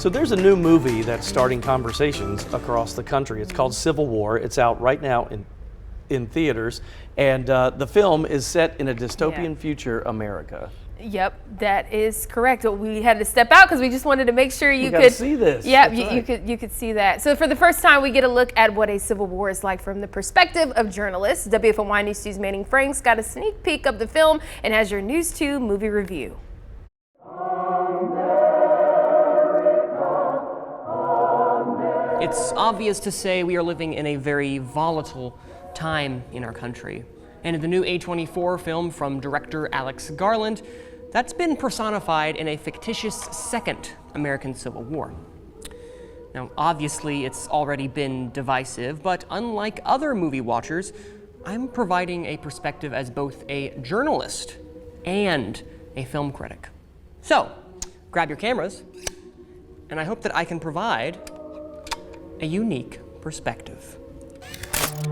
So there's a new movie that's starting conversations across the country. It's called Civil War. It's out right now in theaters, and the film is set in a dystopian future America. Yep, that is correct. We had to step out because we just wanted to make sure you could see this. Yeah, you could see that. So for the first time, we get a look at what a civil war is like from the perspective of journalists. WFMY News 2's Manning Franks got a sneak peek of the film and has your News 2 movie review. It's obvious to say we are living in a very volatile time in our country. And in the new A24 film from director Alex Garland, that's been personified in a fictitious second American Civil War. Now, obviously, it's already been divisive, but unlike other movie watchers, I'm providing a perspective as both a journalist and a film critic. So, grab your cameras, and I hope that I can provide a unique perspective.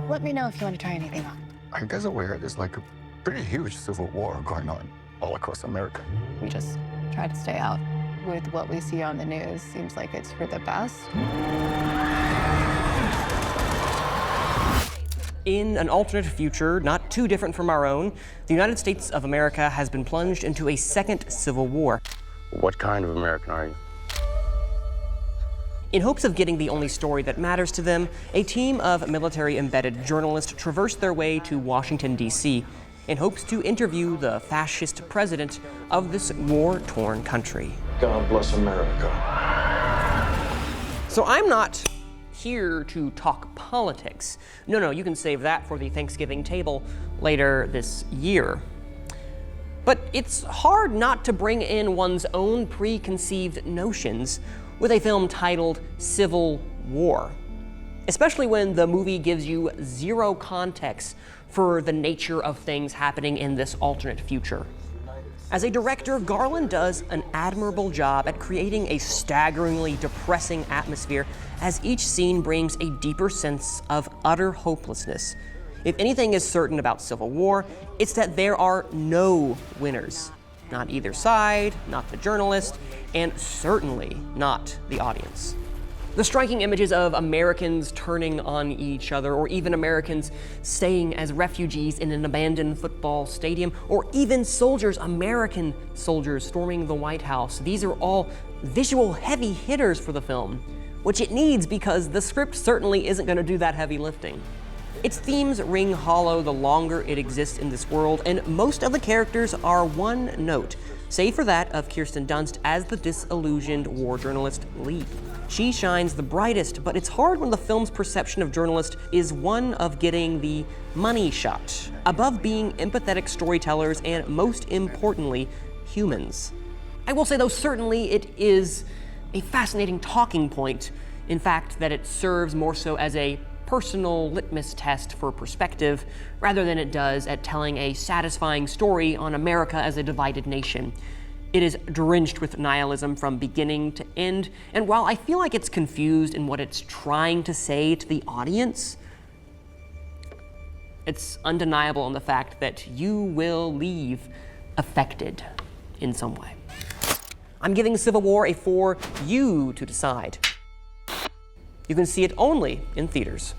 Let me know if you want to try anything on. I guess aware there's like a pretty huge civil war going on all across America. We just try to stay out. With what we see on the news, seems like it's for the best. In an alternate future, not too different from our own, the United States of America has been plunged into a second civil war. What kind of American are you? In hopes of getting the only story that matters to them, a team of military-embedded journalists traversed their way to Washington, D.C. in hopes to interview the fascist president of this war-torn country. God bless America. So I'm not here to talk politics. No, you can save that for the Thanksgiving table later this year. But it's hard not to bring in one's own preconceived notions with a film titled Civil War, especially when the movie gives you zero context for the nature of things happening in this alternate future. As a director, Garland does an admirable job at creating a staggeringly depressing atmosphere as each scene brings a deeper sense of utter hopelessness. If anything is certain about Civil War, it's that there are no winners. Not either side, not the journalist, and certainly not the audience. The striking images of Americans turning on each other, or even Americans staying as refugees in an abandoned football stadium, or even American soldiers storming the White House, these are all visual heavy hitters for the film, which it needs because the script certainly isn't going to do that heavy lifting. Its themes ring hollow the longer it exists in this world, and most of the characters are one note, save for that of Kirsten Dunst as the disillusioned war journalist Lee. She shines the brightest, but it's hard when the film's perception of journalists is one of getting the money shot, above being empathetic storytellers and, most importantly, humans. I will say, though, certainly it is a fascinating talking point, in fact, that it serves more so as a personal litmus test for perspective rather than it does at telling a satisfying story on America as a divided nation. It is drenched with nihilism from beginning to end, and while I feel like it's confused in what it's trying to say to the audience, it's undeniable in the fact that you will leave affected in some way. I'm giving Civil War a for you to decide. You can see it only in theaters.